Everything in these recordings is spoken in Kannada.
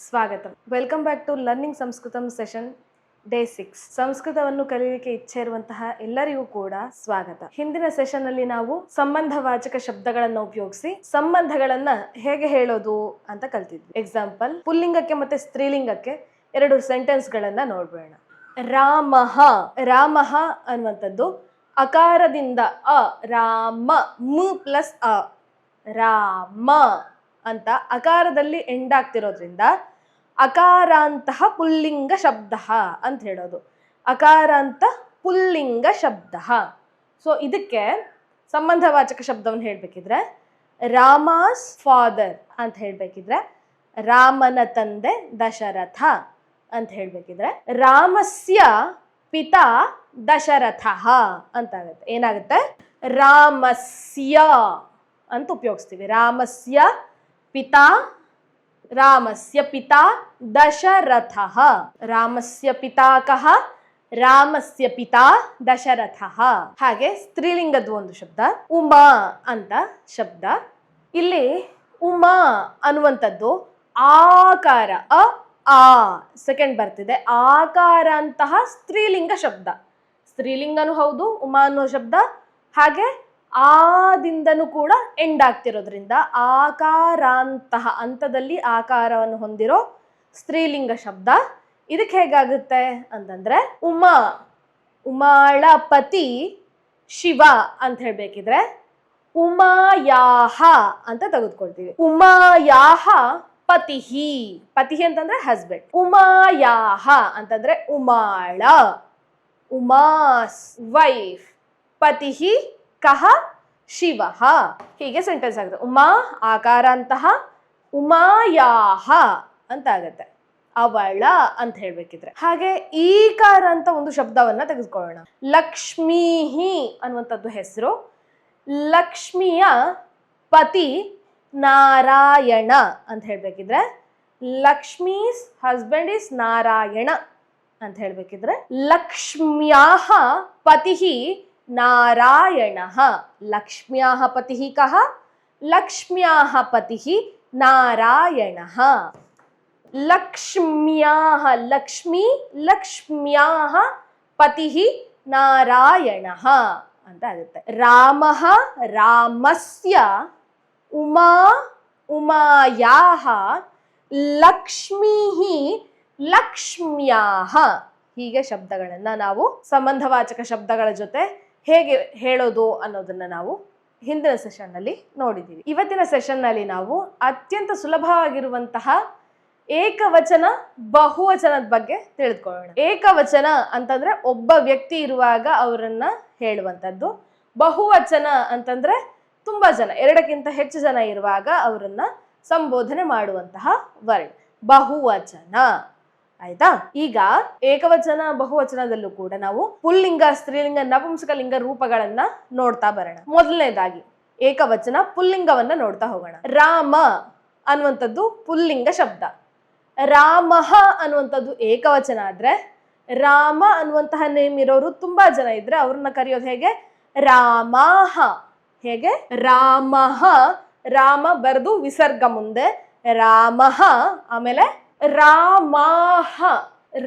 ಸ್ವಾಗತ. Welcome back to learning Samskritam session day 6. ಸಂಸ್ಕೃತವನ್ನು ಕಲಿಯಲಿಕ್ಕೆ ಇಚ್ಛೆ ಇರುವಂತಹ ಎಲ್ಲರಿಗೂ ಕೂಡ ಸ್ವಾಗತ. ಹಿಂದಿನ ಸೆಷನ್ ಅಲ್ಲಿ ನಾವು ಸಂಬಂಧವಾಚಕ ಶಬ್ದಗಳನ್ನು ಉಪಯೋಗಿಸಿ ಸಂಬಂಧಗಳನ್ನ ಹೇಗೆ ಹೇಳೋದು ಅಂತ ಕಲ್ತಿದ್ವಿ. ಎಕ್ಸಾಂಪಲ್, ಪುಲ್ಲಿಂಗಕ್ಕೆ ಮತ್ತೆ ಸ್ತ್ರೀಲಿಂಗಕ್ಕೆ 2 ಸೆಂಟೆನ್ಸ್ ಗಳನ್ನ ನೋಡ್ಬೇಡ. ರಾಮಃ, ರಾಮಃ ಅನ್ನುವಂಥದ್ದು ಅಕಾರದಿಂದ ಅ, ರಾಮ, ಮ ಪ್ಲಸ್ ಅ, ರಾಮ ಅಂತ ಅಕಾರದಲ್ಲಿ ಎಂಡ್ ಆಗ್ತಿರೋದ್ರಿಂದ ಅಕಾರಾಂತಹ ಪುಲ್ಲಿಂಗ ಶಬ್ದ ಅಂತ ಹೇಳೋದು. ಅಕಾರಾಂತ ಪುಲ್ಲಿಂಗ ಶಬ್ದ. ಸೊ ಇದಕ್ಕೆ ಸಂಬಂಧವಾಚಕ ಶಬ್ದವನ್ನು ಹೇಳ್ಬೇಕಿದ್ರೆ ರಾಮಾಸ್ ಫಾದರ್ ಅಂತ ಹೇಳ್ಬೇಕಿದ್ರೆ ರಾಮನ ತಂದೆ ದಶರಥ ಅಂತ ಹೇಳ್ಬೇಕಿದ್ರೆ ರಾಮಸ್ಯ ಪಿತಾ ದಶರಥ ಅಂತ ಆಗುತ್ತೆ. ಏನಾಗುತ್ತೆ? ರಾಮಸ್ಯ ಅಂತ ಉಪಯೋಗಿಸ್ತೀವಿ. ರಾಮಸ್ಯ ಪಿತಾ ದಶರಥ. ರಾಮಸ್ಯ ಪಿತಾ ಕಃ? ರಾಮಸ್ಯ ಪಿತಾ ದಶರಥ. ಹಾಗೆ ಸ್ತ್ರೀಲಿಂಗದ ಒಂದು ಶಬ್ದ ಉಮಾ ಅಂತ ಶಬ್ದ. ಇಲ್ಲಿ ಉಮಾ ಅನ್ನುವಂಥದ್ದು ಆಕಾರ, ಆ ಸೆಕೆಂಡ್ ಬರ್ತಿದೆ, ಆಕಾರ ಅಂತಹ ಸ್ತ್ರೀಲಿಂಗ ಶಬ್ದ. ಸ್ತ್ರೀಲಿಂಗನೂ ಹೌದು ಉಮಾ ಅನ್ನೋ ಶಬ್ದ, ಹಾಗೆ ಆದಿಂದನೂ ಕೂಡ ಎಂಡ್ ಆಗ್ತಿರೋದ್ರಿಂದ ಆಕಾರಾಂತಹ ಹಂತದಲ್ಲಿ ಆಕಾರವನ್ನು ಹೊಂದಿರೋ ಸ್ತ್ರೀಲಿಂಗ ಶಬ್ದ. ಇದಕ್ಕೆ ಹೇಗಾಗುತ್ತೆ ಅಂತಂದ್ರೆ ಉಮಾಳ ಪತಿ ಶಿವ ಅಂತ ಹೇಳ್ಬೇಕಿದ್ರೆ ಉಮಾಯಾಹ ಅಂತ ತೆಗೆದುಕೊಳ್ತೀವಿ. ಉಮಾಯಾಹ ಪತಿಹಿ, ಪತಿಹಿ ಅಂತಂದ್ರೆ ಹಸ್ಬೆಂಡ್. ಉಮಾಯಾಹ ಅಂತಂದ್ರೆ ಉಮಾಳ, ಉಮಾಸ್ ವೈಫ್, ಪತಿಹಿ ಕಹ ಶಿವ. ಹೀಗೆ ಸೆಂಟೆನ್ಸ್ ಆಗುತ್ತೆ. ಉಮಾ ಆಕಾರಾಂತಹ ಉಮಾಯಾಹ ಅಂತ ಆಗತ್ತೆ, ಅವಳ ಅಂತ ಹೇಳ್ಬೇಕಿದ್ರೆ. ಹಾಗೆ ಈಕಾರ ಅಂತ ಒಂದು ಶಬ್ದವನ್ನ ತೆಗೆದುಕೊಳ್ಳೋಣ. ಲಕ್ಷ್ಮೀಹಿ ಅನ್ನುವಂಥದ್ದು ಹೆಸರು. ಲಕ್ಷ್ಮಿಯ ಪತಿ ನಾರಾಯಣ ಅಂತ ಹೇಳ್ಬೇಕಿದ್ರೆ ಲಕ್ಷ್ಮೀಸ್ ಹಸ್ಬೆಂಡ್ ಇಸ್ ನಾರಾಯಣ ಅಂತ ಹೇಳ್ಬೇಕಿದ್ರೆ ಲಕ್ಷ್ಮ್ಯಾಹ ಪತಿಹಿ ನಾರಾಯಣಃ. ಲಕ್ಷ್ಮ್ಯಾಹ ಪತಿಃ ಕಃ? ಲಕ್ಷ್ಮ್ಯಾಹ ಪತಿಃ ನಾರಾಯಣಃ. ಲಕ್ಷ್ಮ್ಯಾಹ ಲಕ್ಷ್ಮ್ಯಾಹ ಪತಿಃ ನಾರಾಯಣಃ ಅಂತ ಆಗುತ್ತೆ. ರಾಮಃ ರಾಮಸ್ಯ ಉಮಾಯಾಹ ಲಕ್ಷ್ಮೀಃ ಲಕ್ಷ್ಮ್ಯಾಹ. ಹೀಗೆ ಶಬ್ದಗಳನ್ನ ನಾವು ಸಂಬಂಧವಾಚಕ ಶಬ್ದಗಳ ಜೊತೆ ಹೇಗೆ ಹೇಳೋದು ಅನ್ನೋದನ್ನ ನಾವು ಹಿಂದಿನ ಸೆಷನ್ ನಲ್ಲಿ ನೋಡಿದ್ದೀವಿ. ಇವತ್ತಿನ ಸೆಷನ್ ನಲ್ಲಿ ನಾವು ಅತ್ಯಂತ ಸುಲಭವಾಗಿರುವಂತಹ ಏಕವಚನ ಬಹುವಚನದ ಬಗ್ಗೆ ತಿಳಿದುಕೊಳ್ಳೋಣ. ಏಕವಚನ ಅಂತಂದ್ರೆ ಒಬ್ಬ ವ್ಯಕ್ತಿ ಇರುವಾಗ ಅವರನ್ನ ಹೇಳುವಂಥದ್ದು. ಬಹುವಚನ ಅಂತಂದ್ರೆ ತುಂಬಾ ಜನ, 2ಕ್ಕಿಂತ ಹೆಚ್ಚು ಜನ ಇರುವಾಗ ಅವರನ್ನ ಸಂಬೋಧನೆ ಮಾಡುವಂತಹ ವರ್ಡ್ ಬಹುವಚನ. ಆಯ್ತಾ? ಈಗ ಏಕವಚನ ಬಹುವಚನದಲ್ಲೂ ಕೂಡ ನಾವು ಪುಲ್ಲಿಂಗ, ಸ್ತ್ರೀಲಿಂಗ, ನಪುಂಸಕಲಿಂಗ ರೂಪಗಳನ್ನ ನೋಡ್ತಾ ಬರೋಣ. ಮೊದಲನೇದಾಗಿ ಏಕವಚನ ಪುಲ್ಲಿಂಗವನ್ನ ನೋಡ್ತಾ ಹೋಗೋಣ. ರಾಮ ಅನ್ನುವಂಥದ್ದು ಪುಲ್ಲಿಂಗ ಶಬ್ದ. ರಾಮಃ ಅನ್ನುವಂಥದ್ದು ಏಕವಚನ ಆದ್ರೆ, ರಾಮ ಅನ್ನುವಂತಹ ನೇಮ್ ಇರೋರು ತುಂಬಾ ಜನ ಇದ್ರೆ ಅವ್ರನ್ನ ಕರೆಯೋದು ಹೇಗೆ? ರಾಮಾಹ. ಹೇಗೆ? ರಾಮಃ, ರಾಮ ಬರೆದು ವಿಸರ್ಗ ಮುಂದೆ ರಾಮಃ, ಆಮೇಲೆ ರಾಮಾಹ,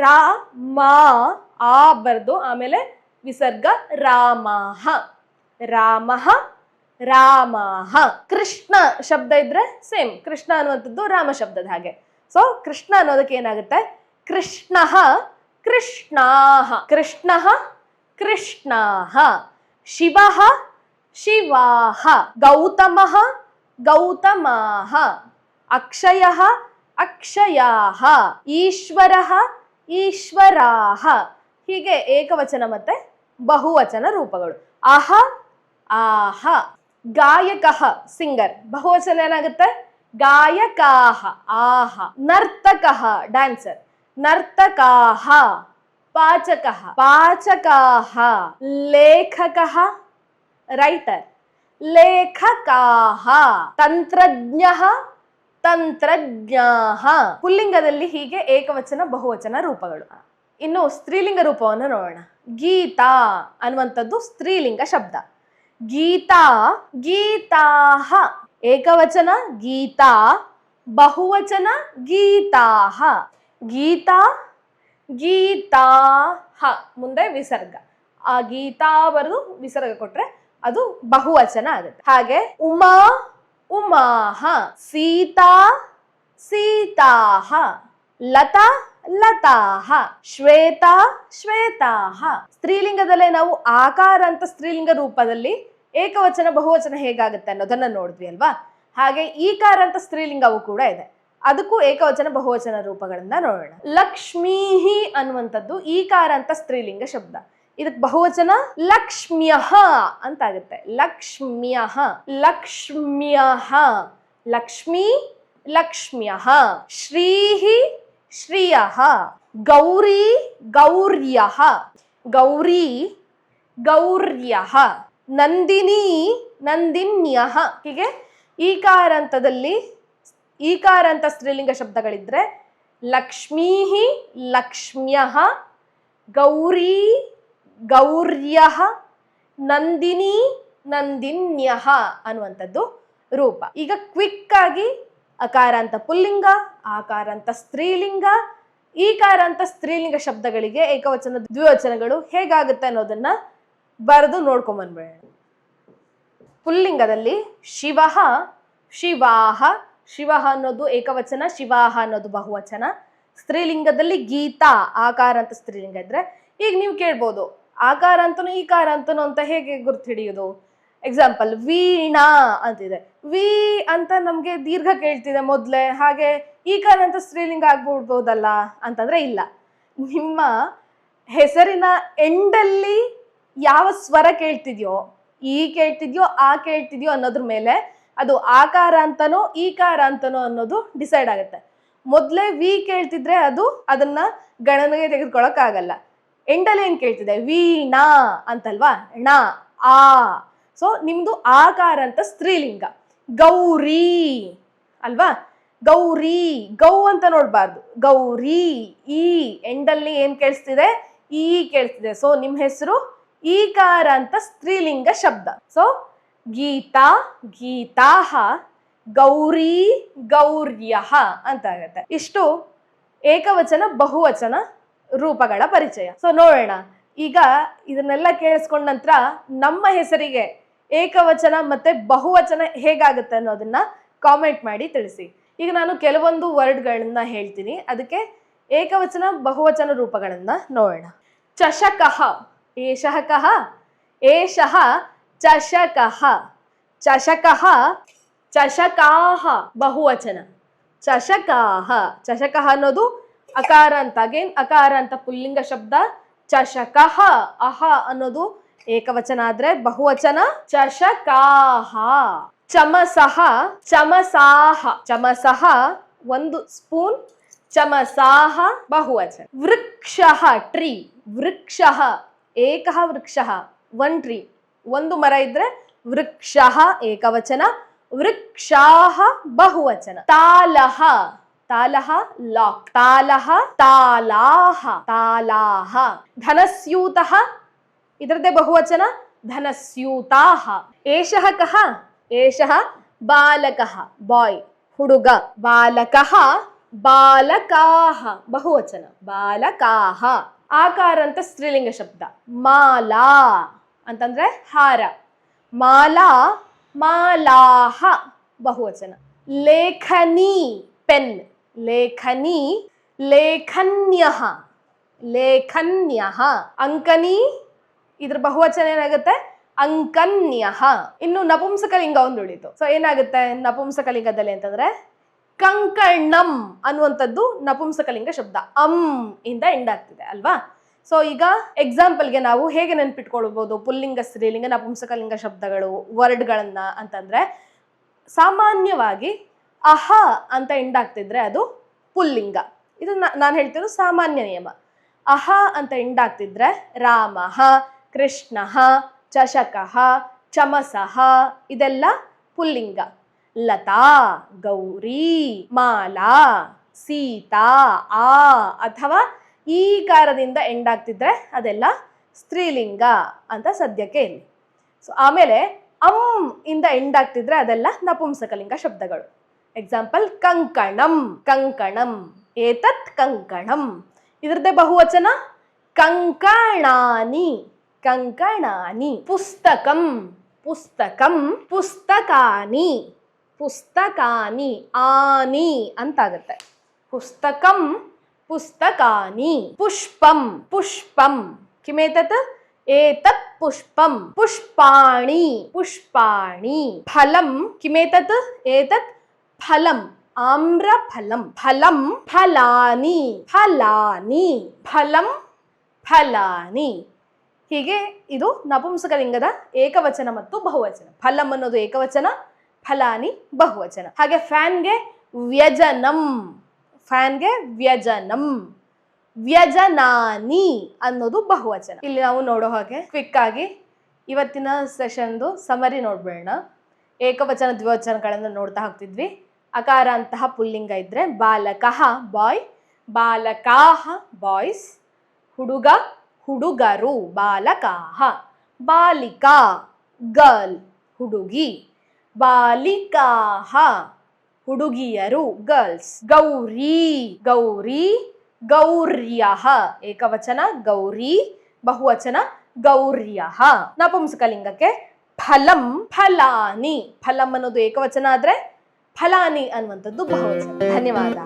ರಾಮಾ ಆ ಬರ್ದು ಆಮೇಲೆ ವಿಸರ್ಗ ರಾಮಾಹ, ರಾಮಃ ರಾಮಾಹ. ಕೃಷ್ಣ ಶಬ್ದ ಇದ್ರೆ ಸೇಮ್, ಕೃಷ್ಣ ಅನ್ನುವಂಥದ್ದು ರಾಮ ಶಬ್ದದ ಹಾಗೆ. ಸೊ ಕೃಷ್ಣ ಅನ್ನೋದಕ್ಕೆ ಏನಾಗುತ್ತೆ? ಕೃಷ್ಣಃ ಕೃಷ್ಣಾಹ, ಕೃಷ್ಣಃ ಕೃಷ್ಣಾಹ. ಶಿವಃ ಶಿವಾಹ, ಗೌತಮಃ ಗೌತಮಾಹ, ಅಕ್ಷಯಃ ಅಕ್ಷಯಾಹ, ಈಶ್ವರಃ ಈಶ್ವರಾಹ. ಹೀಗೆ ಏಕವಚನ ಮತ್ತೆ ಬಹುವಚನ ರೂಪಗಳು. ಅಹ ಆಹ. ಗಾಯಕಃ ಸಿಂಗರ್, ಬಹುವಚನ ಏನಾಗುತ್ತೆ? ಗಾಯಕಾಹ, ಆಹ. ನರ್ತಕಃ ಡ್ಯಾನ್ಸರ್, ನರ್ತಕಾಹ. ಪಾಚಕಃ ಪಾಚಕಾಹ. ಲೇಖಕಃ ರೈಟರ್, ಲೇಖಕಾಹ. ತಂತ್ರಜ್ಞಃ ತಂತ್ರಜ್ಞಾಹ. ಪುಲ್ಲಿಂಗದಲ್ಲಿ ಹೀಗೆ ಏಕವಚನ ಬಹುವಚನ ರೂಪಗಳು. ಇನ್ನು ಸ್ತ್ರೀಲಿಂಗ ರೂಪವನ್ನು ನೋಡೋಣ. ಗೀತಾ ಅನ್ನುವಂಥದ್ದು ಸ್ತ್ರೀಲಿಂಗ ಶಬ್ದ. ಗೀತಾ ಗೀತಾಹ ಏಕವಚನ, ಗೀತಾ ಬಹುವಚನ ಗೀತಾಹ. ಗೀತಾ, ಗೀತಾಹ ಮುಂದೆ ವಿಸರ್ಗ. ಆ ಗೀತಾ ಬರೆದು ವಿಸರ್ಗ ಕೊಟ್ರೆ ಅದು ಬಹುವಚನ ಆಗುತ್ತೆ. ಹಾಗೆ ಉಮಾ, ಉಮಾಹ. ಸೀತಾ, ಸೀತಾಹ. ಲತಾ, ಲತಾಹ. ಶ್ವೇತಾ, ಶ್ವೇತಾಹ. ಸ್ತ್ರೀಲಿಂಗದಲ್ಲೇ ನಾವು ಆಕಾರ ಅಂತ ಸ್ತ್ರೀಲಿಂಗ ರೂಪದಲ್ಲಿ ಏಕವಚನ ಬಹುವಚನ ಹೇಗಾಗುತ್ತೆ ಅನ್ನೋದನ್ನ ನೋಡಿದ್ವಿ ಅಲ್ವಾ. ಹಾಗೆ ಈಕಾರ ಅಂತ ಸ್ತ್ರೀಲಿಂಗವು ಕೂಡ ಇದೆ, ಅದಕ್ಕೂ ಏಕವಚನ ಬಹುವಚನ ರೂಪಗಳನ್ನ ನೋಡೋಣ. ಲಕ್ಷ್ಮೀಹಿ ಅನ್ನುವಂಥದ್ದು ಈಕಾರ ಅಂತ ಸ್ತ್ರೀಲಿಂಗ ಶಬ್ದ. ಇದಕ್ಕೆ ಬಹುವಚನ ಲಕ್ಷ್ಮ್ಯಃ ಅಂತ ಆಗುತ್ತೆ. ಲಕ್ಷ್ಮ್ಯಃ, ಲಕ್ಷ್ಮ್ಯಃ. ಲಕ್ಷ್ಮೀ, ಲಕ್ಷ್ಮ್ಯಃ. ಶ್ರೀಹಿ, ಶ್ರಿಯಃ. ಗೌರಿ, ಗೌರ್ಯಃ. ಗೌರಿ, ಗೌರ್ಯಃ. ನಂದಿನಿ, ನಂದಿನ್ಯಃ. ಹೀಗೆ ಈಕಾರಾಂತದಲ್ಲಿ ಈಕಾರಾಂತ ಸ್ತ್ರೀಲಿಂಗ ಶಬ್ದಗಳಿದ್ರೆ ಲಕ್ಷ್ಮೀಹಿ, ಲಕ್ಷ್ಮ್ಯಃ. ಗೌರಿ, ಗೌರ್ಯಃ. ನಂದಿನಿ, ನಂದಿನ್ಯಃ ಅನ್ನುವಂಥದ್ದು ರೂಪ. ಈಗ ಕ್ವಿಕ್ ಆಗಿ ಅಕಾರಾಂತ ಪುಲ್ಲಿಂಗ, ಆಕಾರಾಂತ ಸ್ತ್ರೀಲಿಂಗ, ಈಕಾರಾಂತ ಸ್ತ್ರೀಲಿಂಗ ಶಬ್ದಗಳಿಗೆ ಏಕವಚನ ದ್ವಿವಚನಗಳು ಹೇಗಾಗುತ್ತೆ ಅನ್ನೋದನ್ನ ಬರೆದು ನೋಡ್ಕೊಂಡ್ಬಂದ್ಬೇಡ. ಪುಲ್ಲಿಂಗದಲ್ಲಿ ಶಿವಃ, ಶಿವಾಹ. ಶಿವಃ ಅನ್ನೋದು ಏಕವಚನ, ಶಿವಾಹ ಅನ್ನೋದು ಬಹುವಚನ. ಸ್ತ್ರೀಲಿಂಗದಲ್ಲಿ ಗೀತಾ, ಆಕಾರ ಅಂತ ಸ್ತ್ರೀಲಿಂಗ ಇದ್ರೆ, ಈಗ ನೀವು ಕೇಳ್ಬೋದು ಆಕಾರ ಅಂತನೂ ಈಕಾರ ಅಂತನೂ ಅಂತ ಹೇಗೆ ಗುರ್ತು ಹಿಡಿಯೋದು? ಎಕ್ಸಾಂಪಲ್, ವೀಣಾ ಅಂತಿದೆ. ವಿ ಅಂತ ನಮ್ಗೆ ದೀರ್ಘ ಕೇಳ್ತಿದೆ ಮೊದ್ಲೇ, ಹಾಗೆ ಈಕಾರ ಅಂತ ಸ್ತ್ರೀಲಿಂಗ ಆಗ್ಬಿಡ್ಬೋದಲ್ಲ ಅಂತಂದ್ರೆ ಇಲ್ಲ. ನಿಮ್ಮ ಹೆಸರಿನ ಎಂಡಲ್ಲಿ ಯಾವ ಸ್ವರ ಕೇಳ್ತಿದ್ಯೋ, ಈ ಕೇಳ್ತಿದ್ಯೋ ಆ ಕೇಳ್ತಿದ್ಯೋ ಅನ್ನೋದ್ರ ಮೇಲೆ ಅದು ಆಕಾರ ಅಂತನೋ ಈಕಾರ ಅಂತನೋ ಅನ್ನೋದು ಡಿಸೈಡ್ ಆಗುತ್ತೆ. ಮೊದ್ಲೇ ವಿ ಕೇಳ್ತಿದ್ರೆ ಅದನ್ನ ಗಣನೆಗೆ ತೆಗೆದುಕೊಳ್ಳಕ್ ಆಗಲ್ಲ. ಎಂಡಲ್ಲಿ ಏನ್ ಕೇಳ್ತಿದೆ? ವೀಣಾ ಅಂತಲ್ವಾ, ಣ ಆ. ಸೊ ನಿಮ್ದು ಆಕಾರ ಅಂತ ಸ್ತ್ರೀಲಿಂಗ. ಗೌರಿ ಅಲ್ವಾ, ಗೌರಿ. ಗೌ ಅಂತ ನೋಡ್ಬಾರ್ದು, ಗೌರಿ. ಈ ಎಂಡಲ್ಲಿ ಏನ್ ಕೇಳಿಸ್ತಿದೆ? ಈ ಕೇಳಿಸ್ತಿದೆ. ಸೊ ನಿಮ್ ಹೆಸರು ಈಕಾರ ಅಂತ ಸ್ತ್ರೀಲಿಂಗ ಶಬ್ದ. ಸೊ ಗೀತಾ, ಗೀತಾಹ. ಗೌರಿ, ಗೌರ್ಯಃ ಅಂತ ಆಗತ್ತೆ. ಇಷ್ಟು ಏಕವಚನ ಬಹುವಚನ ರೂಪಗಳ ಪರಿಚಯ. ಸೊ ನೋಡೋಣ ಈಗ ಇದನ್ನೆಲ್ಲ ಕೇಳಿಸ್ಕೊಂಡ ನಂತರ ನಮ್ಮ ಹೆಸರಿಗೆ ಏಕವಚನ ಮತ್ತೆ ಬಹುವಚನ ಹೇಗಾಗುತ್ತೆ ಅನ್ನೋದನ್ನ ಕಾಮೆಂಟ್ ಮಾಡಿ ತಿಳಿಸಿ. ಈಗ ನಾನು ಕೆಲವೊಂದು ವರ್ಡ್ಗಳನ್ನ ಹೇಳ್ತೀನಿ, ಅದಕ್ಕೆ ಏಕವಚನ ಬಹುವಚನ ರೂಪಗಳನ್ನ ನೋಡೋಣ. ಚಷಕಃ, ಏಷಃ ಕಃ, ಏಷಃ ಚಷಕಃ. ಚಷಕಃ, ಚಷಕಾಹ ಬಹುವಚನ. ಚಷಕಾಹ. ಚಷಕಃ ಅನ್ನೋದು ಅಕಾರ ಅಂತ, ಅಗೇನ್ ಅಕಾರ ಅಂತ ಪುಲ್ಲಿಂಗ ಶಬ್ದ. ಚಷಕಃ, ಅಹ ಅನ್ನೋದು ಏಕವಚನ ಆದ್ರೆ ಬಹುವಚನ ಚಷಕಾಹ. ಚಮಸಃ, ಚಮಸಾಹ. ಚಮಸಃ ಒಂದು ಸ್ಪೂನ್, ಚಮಸಾಹ ಬಹುವಚನ. ವೃಕ್ಷಃ, ಟ್ರೀ. ವೃಕ್ಷಃ ಏಕಃ, ವೃಕ್ಷಃ ಒನ್ ಟ್ರೀ, ಒಂದು ಮರ ಇದ್ರೆ ವೃಕ್ಷಃ ಏಕವಚನ, ವೃಕ್ಷಾಹ ಬಹುವಚನ. ತಾಲಃ, ತಾಲಃ ಲಾಕ್. ತಾಲಃ, ತಾಲಾಹ, ತಾಲಾಹ. ಧನಸ್ಯೂತಃ, ಇದರದ್ದೇ ಬಹುವಚನ ಧನಸ್ಯೂತಾಹ. ಏಷಃ ಕಃ, ಏಷಃ ಬಾಲಕಃ, ಬಾಯ್ ಹುಡುಗ. ಬಾಲಕಃ, ಬಾಲಕಾಹ ಬಹುವಚನ, ಬಾಲಕಾಹ. ಆಕಾರ ಅಂತ ಸ್ತ್ರೀಲಿಂಗ ಶಬ್ದ. ಮಾಲಾ ಅಂತಂದ್ರೆ ಹಾರ. ಮಾಲಾ, ಮಾಲಾಹ ಬಹುವಚನ. ಲೇಖನಿ ಪೆನ್. ಲೇಖನಿ, ಲೇಖನ್ಯಃ, ಲೇಖನ್ಯಃ. ಅಂಕನಿ, ಇದ್ರ ಬಹುವಚನ ಏನಾಗುತ್ತೆ? ಅಂಕನ್ಯಃ. ಇನ್ನು ನಪುಂಸಕಲಿಂಗ ಒಂದು ಉಳಿತು. ಸೊ ಏನಾಗುತ್ತೆ ನಪುಂಸಕಲಿಂಗದಲ್ಲಿ ಅಂತಂದ್ರೆ ಕಂಕಣಂ ಅನ್ನುವಂಥದ್ದು ನಪುಂಸಕಲಿಂಗ ಶಬ್ದ. ಇಂದ ಎಂಡ್ ಆಗ್ತಿದೆ ಅಲ್ವಾ. ಸೊ ಈಗ ಎಕ್ಸಾಂಪಲ್ಗೆ ನಾವು ಹೇಗೆ ನೆನ್ಪಿಟ್ಕೊಳ್ಬಹುದು ಪುಲ್ಲಿಂಗ, ಸ್ತ್ರೀಲಿಂಗ, ನಪುಂಸಕಲಿಂಗ ಶಬ್ದಗಳು ವರ್ಡ್ಗಳನ್ನ ಅಂತಂದ್ರೆ, ಸಾಮಾನ್ಯವಾಗಿ ಅಹ ಅಂತ ಎಂಡ್ ಆಗ್ತಿದ್ರೆ ಅದು ಪುಲ್ಲಿಂಗ. ಇದು ನಾನು ಹೇಳ್ತಿರೋದು ಸಾಮಾನ್ಯ ನಿಯಮ. ಅಹ ಅಂತ ಎಂಡ್ ಆಗ್ತಿದ್ರೆ ರಾಮಃ, ಕೃಷ್ಣಃ, ಚಷಕಃ, ಚಮಸಃ ಇದೆಲ್ಲ ಪುಲ್ಲಿಂಗ. ಲತಾ, ಗೌರಿ, ಮಾಲಾ, ಸೀತಾ, ಆ ಅಥವಾ ಈಕಾರದಿಂದ ಎಂಡ್ ಆಗ್ತಿದ್ರೆ ಅದೆಲ್ಲ ಸ್ತ್ರೀಲಿಂಗ ಅಂತ ಸದ್ಯಕ್ಕೆ ಇಲ್ಲಿ. ಸೊ ಆಮೇಲೆ ಇಂದ ಎಂಡ್ ಆಗ್ತಿದ್ರೆ ಅದೆಲ್ಲ ನಪುಂಸಕಲಿಂಗ ಶಬ್ದಗಳು. ಎಕ್ಸಾಂಪಲ್ ಕಂಕಣಂ, ಕಂಕಣಂ, ಏತತ್ ಕಂಕಣಂ. ಇದರದ್ದೇ ಬಹುವಚನ ಕಂಕಣಾನಿ, ಕಂಕಣಾನಿ. ಪುಸ್ತಕಂ, ಪುಸ್ತಕಂ, ಪುಸ್ತಕಾನಿ, ಪುಸ್ತಕಾನಿ. ಆನಿ ಅಂತಾಗುತ್ತೆ. ಪುಸ್ತಕಂ, ಪುಸ್ತಕಾನಿ. ಪುಷ್ಪಂ, ಪುಷ್ಪಂ. ಕಿಮೇತತ್ ಏತತ್ ಪುಷ್ಪಂ. ಪುಷ್ಪಾಣಿ, ಪುಷ್ಪಾಣಿ. ಫಲಂ, ಕಿಮೇತತ್ ಏತತ್ ಫಲಂ. ಆಮ್ರಫಲಂ. ಫಲಂ, ಫಲಾನಿ, ಫಲಾನಿ. ಫಲಂ, ಫಲಾನಿ. ಹೀಗೆ ಇದು ನಪುಂಸಕಲಿಂಗದ ಏಕವಚನ ಮತ್ತು ಬಹುವಚನ. ಫಲಂ ಅನ್ನೋದು ಏಕವಚನ, ಫಲಾನಿ ಬಹುವಚನ. ಹಾಗೆ ಫ್ಯಾನ್ಗೆ ವ್ಯಜನಂ, ಫ್ಯಾನ್ಗೆ ವ್ಯಜನಂ. ವ್ಯಜನಾನಿ ಅನ್ನೋದು ಬಹುವಚನ. ಇಲ್ಲಿ ನಾವು ನೋಡೋ ಹಾಗೆ ಕ್ವಿಕ್ ಆಗಿ ಇವತ್ತಿನ ಸೆಷನ್ದು ಸಮರಿ ನೋಡ್ಬೇಡ. ಏಕವಚನ ದ್ವಿವಚನಗಳನ್ನು ನೋಡ್ತಾ ಹೋಗ್ತಿದ್ವಿ. ಅಕಾರ ಅಂತಹ ಪುಲ್ಲಿಂಗ ಇದ್ರೆ ಬಾಲಕಃ ಬಾಯ್, ಬಾಲಕಾಹ ಬಾಯ್ಸ್, ಹುಡುಗ ಹುಡುಗರು ಬಾಲಕಾಹ, ಬಾಲಿಕಾ ಗರ್ಲ್ ಹುಡುಗಿ, ಬಾಲಿಕಾಹ ಹುಡುಗಿಯರು ಗರ್ಲ್ಸ್. ಗೌರಿ, ಗೌರಿ ಗೌರ್ಯಃ ಏಕವಚನ ಗೌರಿ, ಬಹುವಚನ ಗೌರ್ಯಃ. ನಪುಂಸಕಲಿಂಗಕ್ಕೆ ಫಲಂ, ಫಲಾನಿ. ಫಲಂ ಅನ್ನೋದು ಏಕವಚನ ಆದ್ರೆ ಫಲಾನಿ ಅನ್ನುವಂಥದ್ದು ಬಹುವಚನ. ಧನ್ಯವಾದ.